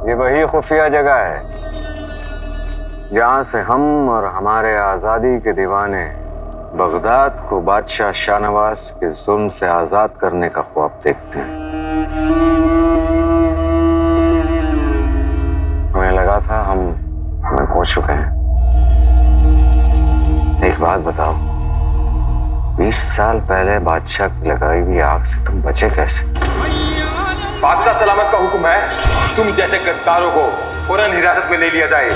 ये वही खुफिया जगह है जहां से हम और हमारे आजादी के दीवाने बगदाद को बादशाह शाहनवाज के जुल्म से आजाद करने का ख्वाब देखते हैं। हमें लगा था हमें खो चुके हैं। एक बात बताओ, 20 साल पहले बादशाह की लगाई हुई आग से तुम बचे कैसे? बादशाह सलामत का हुक्म है, तुम जैसे गद्दारों को फौरन हिरासत में ले लिया जाए।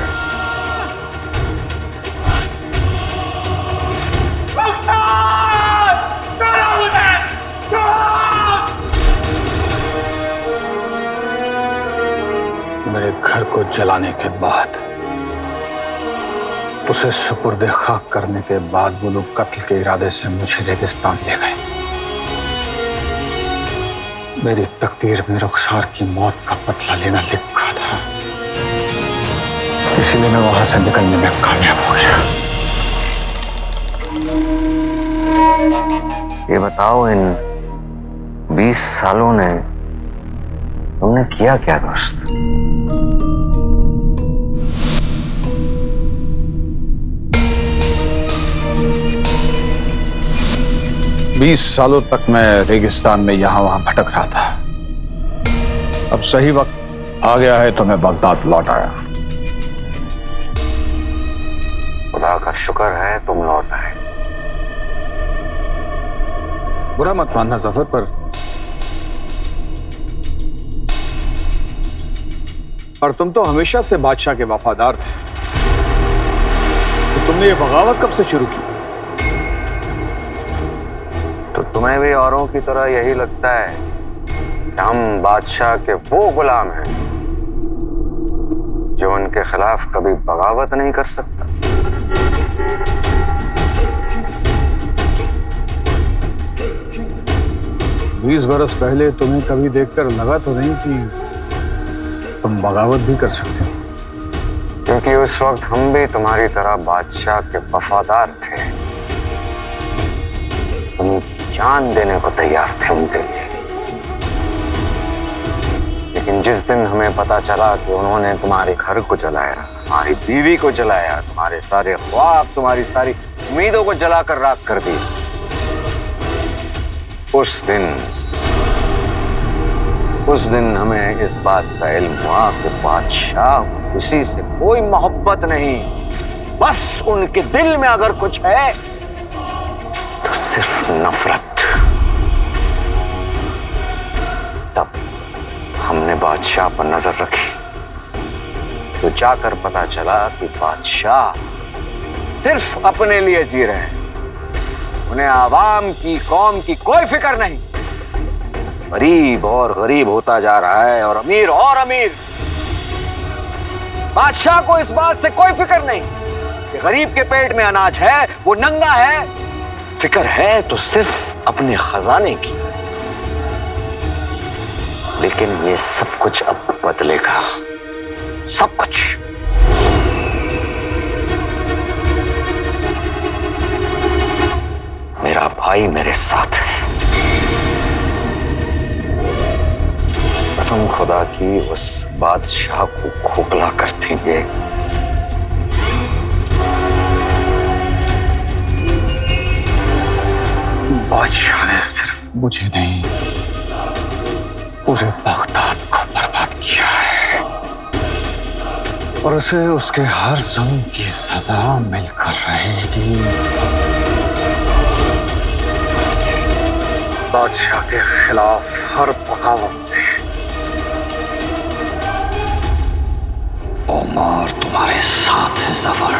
मेरे घर को जलाने के बाद, उसे सुपुर्द खाक करने के बाद वो लोग कत्ल के इरादे से मुझे रेगिस्तान ले गए। मेरी तकदीर में रुखसार की मौत का बदला लेना लिखा था, इसीलिए मैं वहां से निकलने में कामयाब हो गया। ये बताओ, इन 20 सालों ने तुमने किया क्या दोस्त? 20 सालों तक मैं रेगिस्तान में यहां वहां भटक रहा था। अब सही वक्त आ गया है तो मैं बगदाद लौट आया। खुदा का शुक्र है तुम लौट आए। बुरा मत मानना जफर, पर तुम तो हमेशा से बादशाह के वफादार थे, तो तुमने ये बगावत कब से शुरू की? तो तुम्हें भी औरों की तरह यही लगता है कि हम बादशाह के वो गुलाम हैं जो उनके खिलाफ कभी बगावत नहीं कर सकता? 20 बरस पहले तुम्हें कभी देखकर लगा तो नहीं कि तुम बगावत भी कर सकते हो? क्योंकि उस वक्त हम भी तुम्हारी तरह बादशाह के वफादार थे। तुम जान देने को तैयार थे उनके लिए। लेकिन जिस दिन हमें पता चला कि उन्होंने तुम्हारे घर को जलाया, तुम्हारी बीवी को जलाया, तुम्हारे सारे ख्वाब, तुम्हारी सारी उम्मीदों को जलाकर राख कर दी, उस दिन हमें इस बात का इल्म हुआ कि बादशाह को किसी से कोई मोहब्बत नहीं, बस उनके दिल में अगर कुछ है तो सिर्फ नफरत। तब हमने बादशाह पर नजर रखी तो जाकर पता चला कि बादशाह सिर्फ अपने लिए जी रहे हैं। उन्हें आवाम की, कौम की कोई फिक्र नहीं। गरीब और गरीब होता जा रहा है और अमीर। बादशाह को इस बात से कोई फिक्र नहीं कि गरीब के पेट में अनाज है, वो नंगा है। फिक्र है तो सिर्फ अपने खजाने की। लेकिन ये सब कुछ अब बदलेगा, सब कुछ। मेरा भाई मेरे साथ है। कसम खुदा की उस बादशाह को खोखला कर देंगे। बादशाह ने सिर्फ मुझे नहीं, पूरे बगदाद को बर्बाद किया है और उसे उसके हर जुल्म की सजा मिलकर रहेगी। बादशाह के खिलाफ हर बगावत में ओमर तुम्हारे साथ है जफर।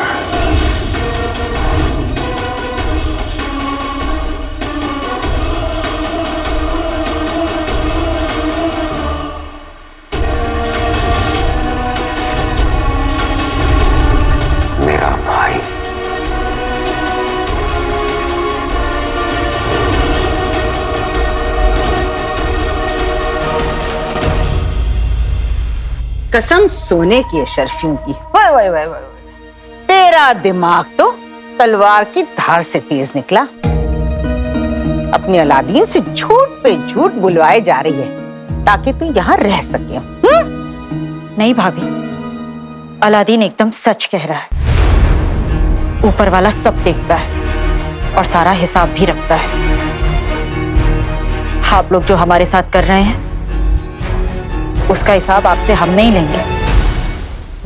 मेरा भाई कसम सोने की है शर्फियों की। वाह वाह वाह वाह, तेरा दिमाग तो तलवार की धार से तेज निकला। अपनी औलादियत से झूठ पे झूठ बुलवाए जा रही है ताकि तू यहाँ रह सके। नहीं भाभी, अलादीन एकदम सच कह रहा है। ऊपर वाला सब देखता है और सारा हिसाब भी रखता है। आप लोग जो हमारे साथ कर रहे हैं उसका हिसाब आपसे हम नहीं लेंगे,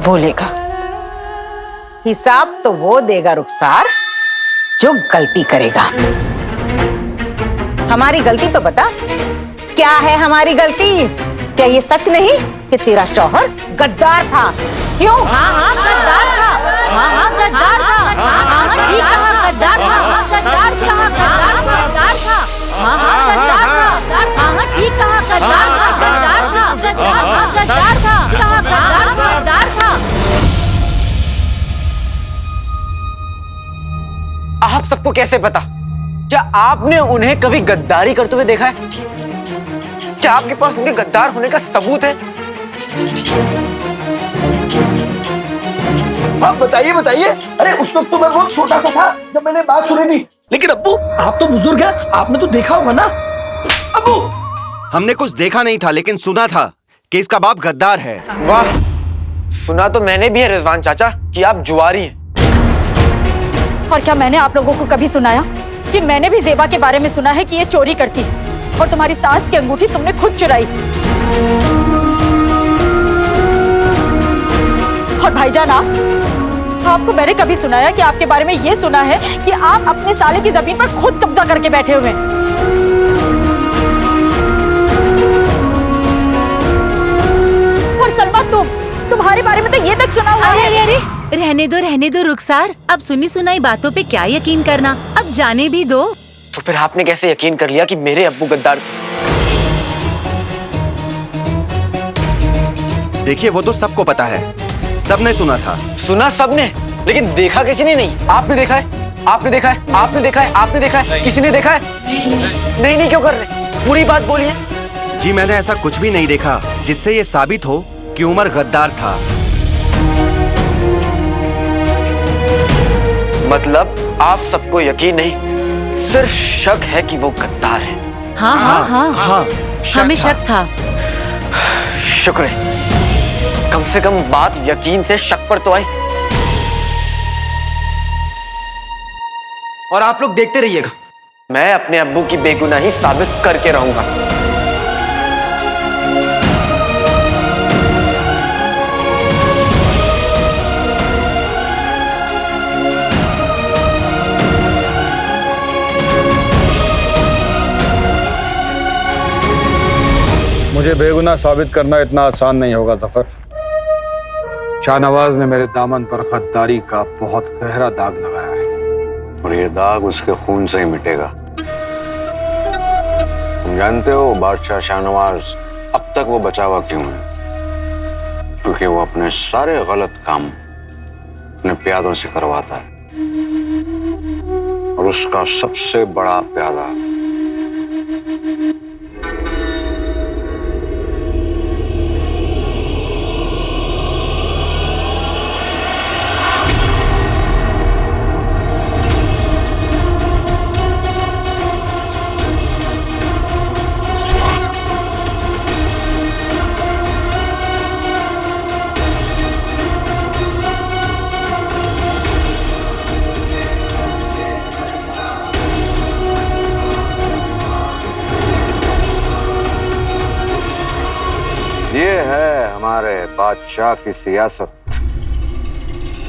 वो लेगा। हिसाब तो वो देगा रुखसार जो गलती करेगा। हमारी गलती तो बता, क्या है हमारी गलती? क्या ये सच नहीं कि तेरा शौहर गद्दार था? क्यों? हाँ हाँ गद्दार था, हाँ हाँ गद्दार था, हाँ हाँ ठीक कहा गद्दार था, हाँ गद्दार कहा गद्दार था, गद्दार था, हाँ हाँ गद्दार था, हाँ हाँ ठीक कहा गद्दार था, गद्दार था, गद्दार था, गद्दार था, कहा गद्दार था, गद्दार था। आप सबको कैसे पता? क्या आपने उन्हें कभी गद्दारी करते हुए देखा है? क्या आपके पास उनके गद्दार होने का सबूत है? आप बताइए बताइए। अरे उस वक्त तो मैं बहुत छोटा सा था जब मैंने बात सुनी थी, लेकिन अब्बू आप तो बुजुर्ग हैं, आपने तो देखा होगा ना। अब्बू हमने कुछ देखा नहीं था, लेकिन सुना था कि इसका बाप गद्दार है। वाह, सुना तो मैंने भी है रिजवान चाचा कि आप जुआरी हैं। और क्या मैंने आप लोगों को कभी सुनाया कि मैंने भी जेबा के बारे में सुना है कि ये चोरी करती है और तुम्हारी सास की अंगूठी तुमने खुद चुराई। और भाईजान आपको मैंने कभी सुनाया कि आपके बारे में ये सुना है कि आप अपने साले की जमीन पर खुद कब्जा करके बैठे हुए हैं। और सलमा तुम्हारे बारे में तो ये तक सुना हुआ है। अरे रहने दो रुखसार, अब सुनी सुनाई बातों पे क्या यकीन करना, अब जाने भी दो। तो फिर आपने कैसे यकीन कर लिया कि मेरे अब्बू गद्दार? देखिए वो तो सबको पता है, सबने सुना था। सुना सबने, लेकिन देखा किसी ने नहीं। आपने देखा है? आपने देखा है? आपने देखा है? आपने देखा है? किसी ने देखा है? नहीं नहीं क्यों कर रहे? पूरी बात बोलिए। जी मैंने ऐसा कुछ भी नहीं देखा जिससे ये साबित हो कि उमर गद्दार था। मतलब आप सबको यकीन नहीं, सिर्फ शक है कि वो गद्दार है। हाँ हाँ हाँ हाँ, हमें शक था। शुक्र है, कम से कम बात यकीन से शक पर तो आई। और आप लोग देखते रहिएगा, मैं अपने अब्बू की बेगुनाही साबित करके रहूंगा। मुझे बेगुनाह साबित करना इतना आसान नहीं होगा जफर। शाहनवाज ने मेरे दामन पर गद्दारी का बहुत गहरा दाग लगाया है और ये दाग उसके खून से ही मिटेगा। तुम जानते हो बादशाह शाहनवाज अब तक वो बचा हुआ क्यों है? क्योंकि वो अपने सारे गलत काम अपने प्यादों से करवाता है और उसका सबसे बड़ा प्यादा ये है हमारे बादशाह की सियासत।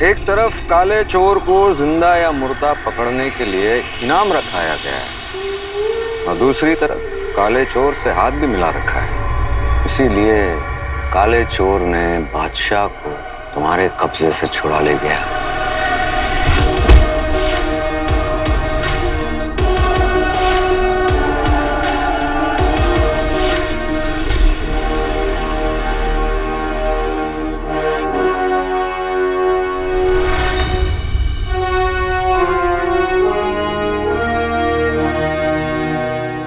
एक तरफ काले चोर को जिंदा या मुर्दा पकड़ने के लिए इनाम रखाया गया है और दूसरी तरफ काले चोर से हाथ भी मिला रखा है। इसीलिए काले चोर ने बादशाह को तुम्हारे कब्जे से छुड़ा ले गया।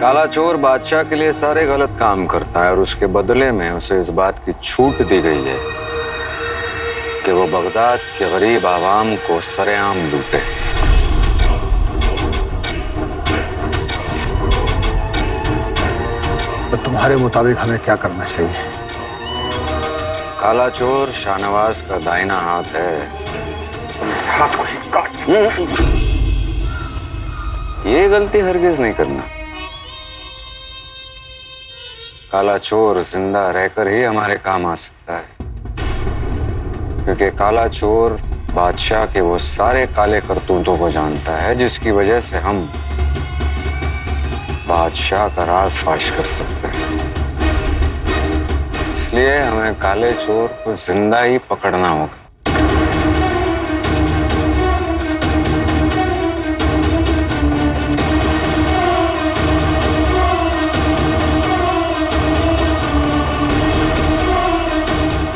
काला चोर बादशाह के लिए सारे गलत काम करता है और उसके बदले में उसे इस बात की छूट दी गई है कि वो बगदाद के गरीब आवाम को सरेआम लूटे। तो तुम्हारे मुताबिक हमें क्या करना चाहिए? काला चोर शाहनवाज का दाहिना हाथ है। इस हाथ को ही काट। ये गलती हरगिज नहीं करना। काला चोर जिंदा रहकर ही हमारे काम आ सकता है, क्योंकि काला चोर बादशाह के वो सारे काले करतूतों को जानता है जिसकी वजह से हम बादशाह का राज फाश कर सकते हैं। इसलिए हमें काले चोर को जिंदा ही पकड़ना होगा।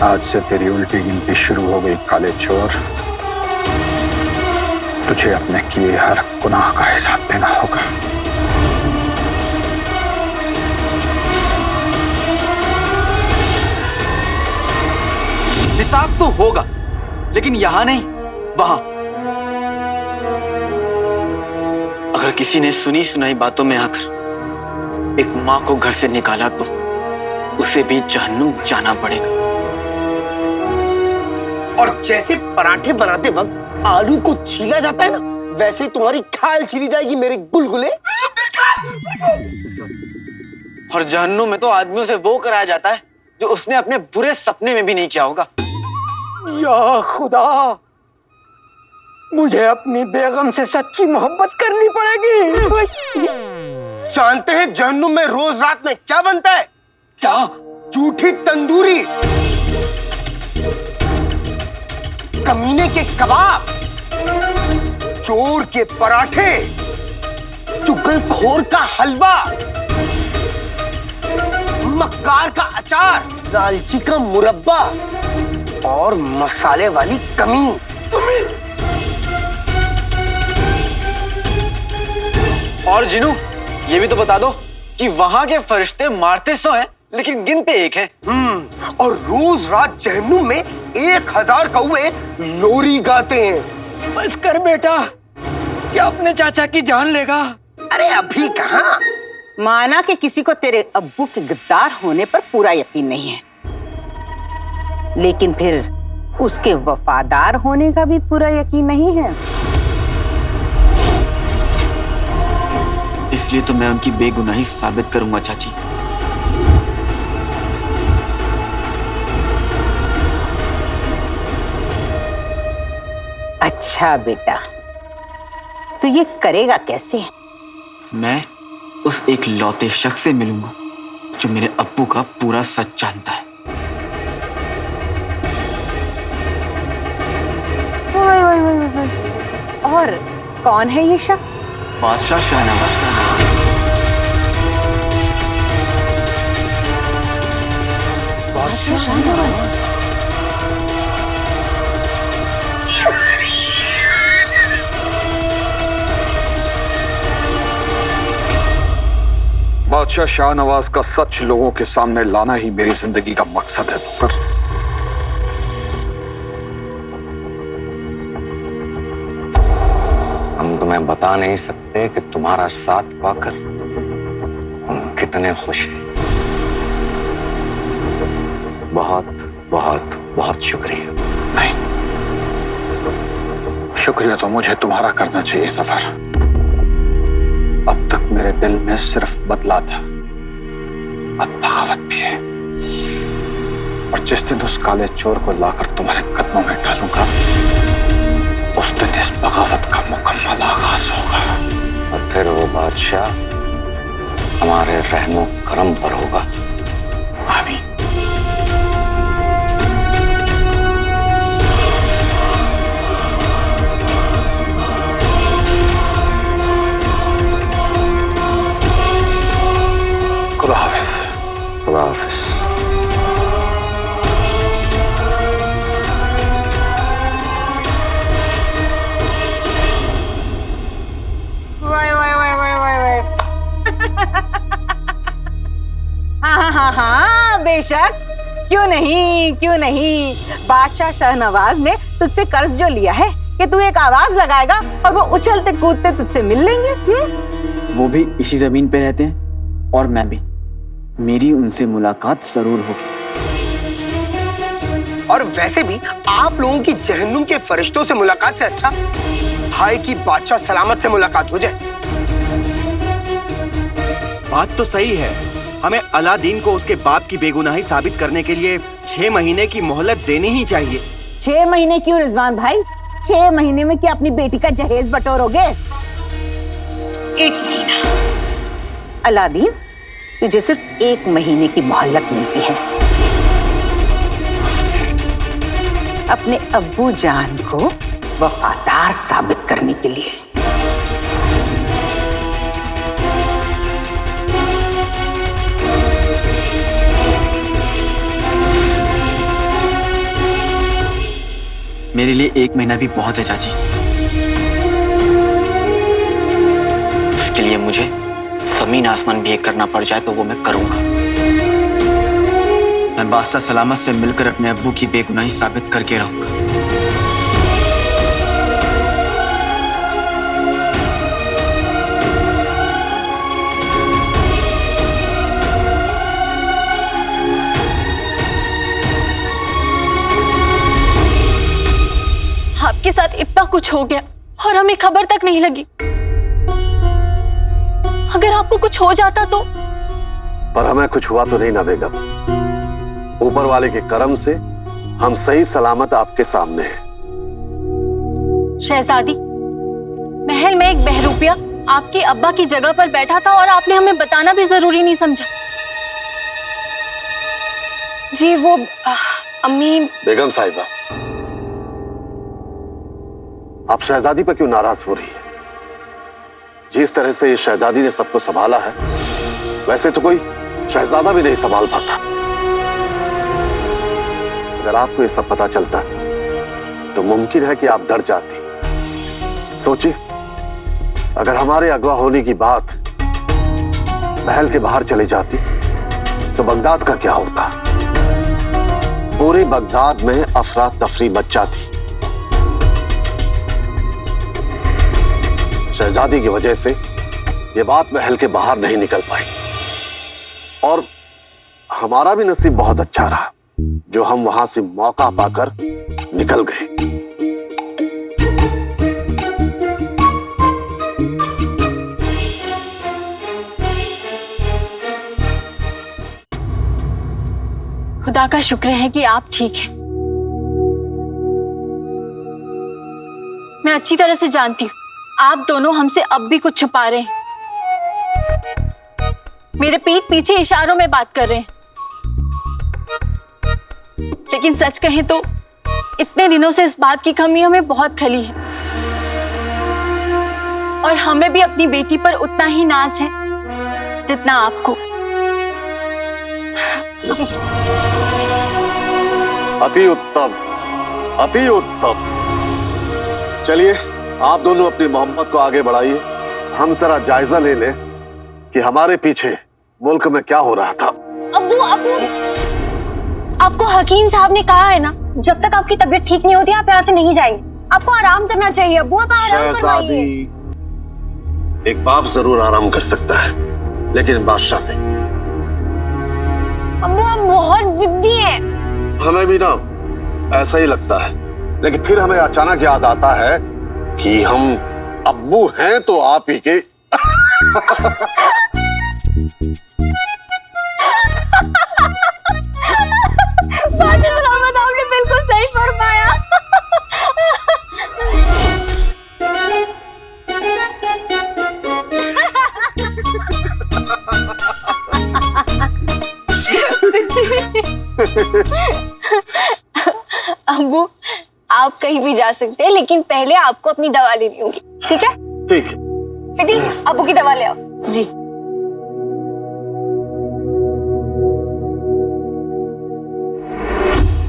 आज से तेरी उल्टी गिनती शुरू हो गई काले चोर। तुझे अपने किए हर गुनाह का हिसाब देना होगा। हिसाब तो होगा, लेकिन यहां नहीं, वहां। अगर किसी ने सुनी सुनाई बातों में आकर एक मां को घर से निकाला तो उसे भी जहन्नुम जाना पड़ेगा। और जैसे पराठे बनाते वक्त आलू को छीला जाता है ना, वैसे ही तुम्हारी खाल छीली जाएगी मेरे गुलगुले। और जहन्नुम में तो आदमियों से वो कराया जाता है जो उसने अपने बुरे सपने में भी नहीं किया होगा। या खुदा, मुझे अपनी बेगम से सच्ची मोहब्बत करनी पड़ेगी। जानते हैं जहन्नुम में रोज रात में क्या बनता है? क्या? झूठी तंदूरी, कमीने के कबाब, चोर के पराठे, चुगलखोर का हलवा, मक्कार का अचार, लालची का मुरब्बा और मसाले वाली कमी। और जिनू, ये भी तो बता दो कि वहां के फरिश्ते मारते 100 हैं लेकिन गिनते 1 हैं। और रोज रात जहन्नुम में 1000 कौवे लोरी गाते हैं। बस कर बेटा, क्या अपने चाचा की जान लेगा? अरे अभी कहाँ। माना कि किसी को तेरे अब्बू के गद्दार होने पर पूरा यकीन नहीं है, लेकिन फिर उसके वफादार होने का भी पूरा यकीन नहीं है। इसलिए तो मैं उनकी बेगुनाही साबित करूंगा चाची। अच्छा बेटा, तो ये करेगा कैसे? मैं उस एक लौते शख्स से मिलूंगा जो मेरे अब्बू का पूरा सच जानता है। और कौन है ये शख्स? बादशाह शाहनवाज। बादशाह शाहनवाज। बादशाह शाहनवाज का सच लोगों के सामने लाना ही मेरी जिंदगी का मकसद है जफर। हम तुम्हें बता नहीं सकते कि तुम्हारा साथ पाकर हम कितने खुश हैं। बहुत बहुत बहुत शुक्रिया। नहीं, शुक्रिया तो मुझे तुम्हारा करना चाहिए जफर। अब तक मेरे दिल में सिर्फ बदला था, अब बगावत भी है। और जिस दिन उस काले चोर को लाकर तुम्हारे कदमों में डालूंगा, उस दिन इस बगावत का मुकम्मल आगाज होगा। और फिर वो बादशाह हमारे रहमो करम पर होगा। आमीन। खुदा हाफिज। खुदा हाफिज। हाँ, बेशक, क्यों नहीं, क्यों नहीं। बादशाह शाहनवाज ने तुझसे कर्ज जो लिया है कि तू एक आवाज लगाएगा और वो उछलते कूदते तुझसे मिल लेंगे। वो भी इसी जमीन पे रहते हैं और मैं भी। मेरी उनसे मुलाकात जरूर होगी। और वैसे भी आप लोगों की जहन्नुम के फरिश्तों से मुलाकात से अच्छा भाई की बादशाह सलामत से मुलाकात हो जाए। बात तो सही है। हमें अलादीन को उसके बाप की बेगुनाही साबित करने के लिए 6 महीने की मोहलत देनी ही चाहिए। 6 महीने क्यों रिजवान भाई? 6 महीने में क्या अपनी बेटी का जहेज बटोरोगे? एक महीना। अलादीन, तुझे सिर्फ 1 महीने की मोहलत मिलती है अपने अब्बू जान को वफादार साबित करने के लिए। मेरे लिए 1 महीना भी बहुत है चाची। उसके लिए मुझे जमीन आसमान भी एक करना पड़ जाए तो वो मैं करूंगा। मैं बादशाह सलामत से मिलकर अपने अब्बू की बेगुनाही साबित करके रहूंगा। आपके साथ इतना कुछ हो गया और हमें खबर तक नहीं लगी। अगर आपको कुछ हो जाता तो? पर हमें कुछ हुआ तो नहीं ना बेगम। ऊपर वाले के करम से हम सही सलामत आपके सामने हैं। शहजादी, महल में एक बहरूपिया आपके अब्बा की जगह पर बैठा था और आपने हमें बताना भी जरूरी नहीं समझा। जी वो अम्मी। बेगम साहिबा, आप शहजादी पर क्यों नाराज हो रही है? जिस तरह से इस शहजादी ने सबको संभाला है, वैसे तो कोई शहजादा भी नहीं संभाल पाता। अगर आपको ये सब पता चलता तो मुमकिन है कि आप डर जाती। सोचिए, अगर हमारे अगवा होने की बात महल के बाहर चली जाती तो बगदाद का क्या होता? पूरे बगदाद में अफरा तफरी मच जाती। शहजादी की वजह से ये बात महल के बाहर नहीं निकल पाई और हमारा भी नसीब बहुत अच्छा रहा जो हम वहां से मौका पाकर निकल गए। खुदा का शुक्र है कि आप ठीक हैं। मैं अच्छी तरह से जानती हूँ आप दोनों हमसे अब भी कुछ छुपा रहे हैं। मेरे पीठ पीछे इशारों में बात कर रहे हैं। लेकिन सच कहें तो इतने दिनों से इस बात की कमी हमें बहुत खली है और हमें भी अपनी बेटी पर उतना ही नाज है जितना आपको। अति उत्तम, अति उत्तम। चलिए आप दोनों अपनी मोहब्बत को आगे बढ़ाइए। हम जरा जायजा ले लें कि हमारे पीछे मुल्क में क्या हो रहा था। अब्बू, आपको हकीम साहब ने कहा है ना, जब तक आपकी तबीयत ठीक नहीं होती आप यहाँ से नहीं जाएंगे। आपको आराम करना चाहिए अब्बू, आप आराम शहजादी, एक बाप जरूर आराम कर सकता है लेकिन बादशाह नहीं। अब्बू आप बहुत जिद्दी हैं। हमें भी ना ऐसा ही लगता है, लेकिन फिर हमें अचानक याद आता है कि हम अब्बू हैं तो आप ही के। आपने बिल्कुल सही फरमाया। अब्बू आप कहीं भी जा सकते हैं लेकिन पहले आपको अपनी दवा लेनी होगी, ठीक है? ठीक है। दीदी अब्बू की दवा ले आओ। जी।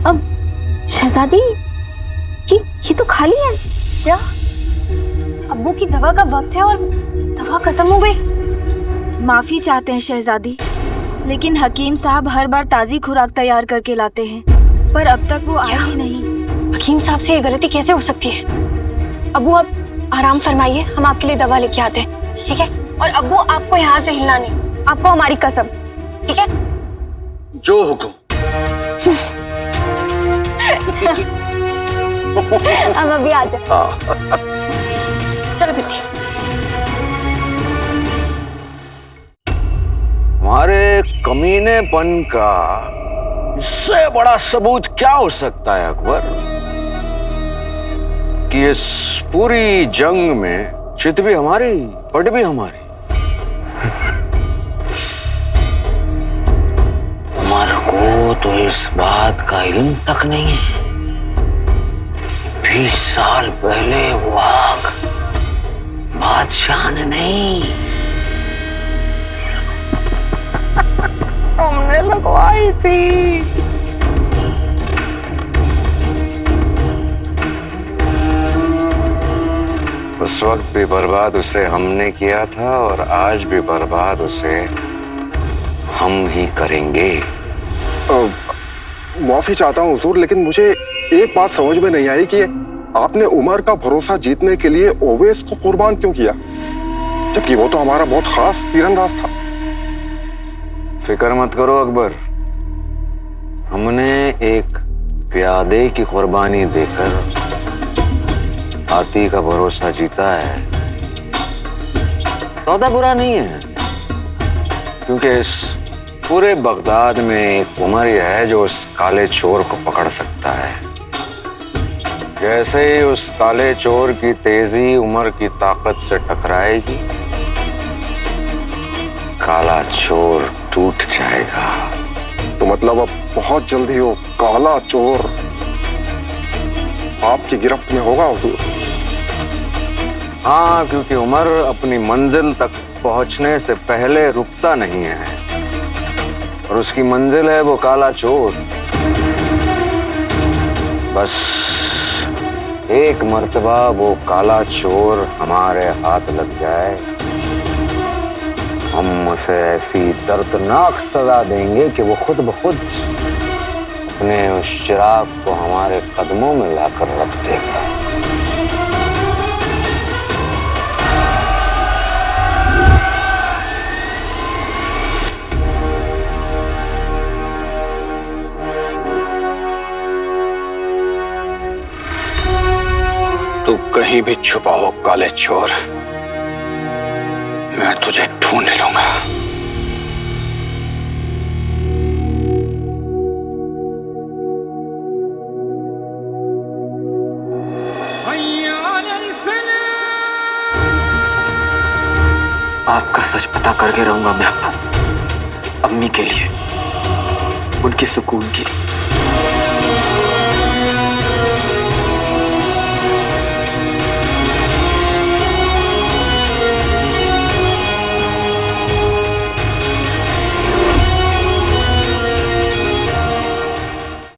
अब शहजादी ये तो खाली है क्या? अब्बू की दवा का वक्त है और दवा खत्म हो गई। माफी चाहते हैं शहजादी, लेकिन हकीम साहब हर बार ताजी खुराक तैयार करके लाते हैं पर अब तक वो आए ही नहीं। हकीम साहब से ये गलती कैसे हो सकती है? अब्बू आप आराम फरमाइए, हम आपके लिए दवा लेके आते हैं, ठीक है? और अब्बू आपको यहाँ से हिलना नहीं, आपको हमारी कसम, ठीक है? जो हुक्म। हम अभी आते हैं। चलो बेटी। हमारे कमीनेपन का इससे बड़ा सबूत क्या हो सकता है अकबर कि इस पूरी जंग में चित भी हमारी, पट भी हमारी। उमर को तो इस बात का इल्म तक नहीं है। 20 साल पहले वो आग बादशाह ने नहीं, हमने लगवाई थी। उस वक्त भी बर्बाद उसे हमने किया था और आज भी बर्बाद उसे हम ही करेंगे। माफी चाहता हूँ हुजूर, लेकिन मुझे एक बात समझ में नहीं आई कि आपने उमर का भरोसा जीतने के लिए ओवैस को कुर्बान क्यों किया, जबकि वो तो हमारा बहुत खास तीरंदाज था। फिक्र मत करो अकबर, हमने एक प्यादे की कुर्बानी देकर हाथी का भरोसा जीता है। सौदा बुरा नहीं है, क्योंकि इस पूरे बगदाद में एक उमर ही है जो उस काले चोर को पकड़ सकता है। जैसे ही उस काले चोर की तेजी उमर की ताकत से टकराएगी, काला चोर टूट जाएगा। तो मतलब अब बहुत जल्दी वो काला चोर आपकी गिरफ्त में होगा हुजूर? हाँ, क्योंकि उमर अपनी मंजिल तक पहुंचने से पहले रुकता नहीं है, और उसकी मंजिल है वो काला चोर। बस एक मर्तबा वो काला चोर हमारे हाथ लग जाए, हम उसे ऐसी दर्दनाक सजा देंगे कि वो खुद ब खुद अपने उस चिराग को हमारे कदमों में लाकर रख देगा। तू कहीं भी छुपा हो काले चोर, मैं तुझे ढूंढ लूंगा। आपका सच पता करके रहूंगा मैं अम्मी के लिए, उनकी सुकून के लिए।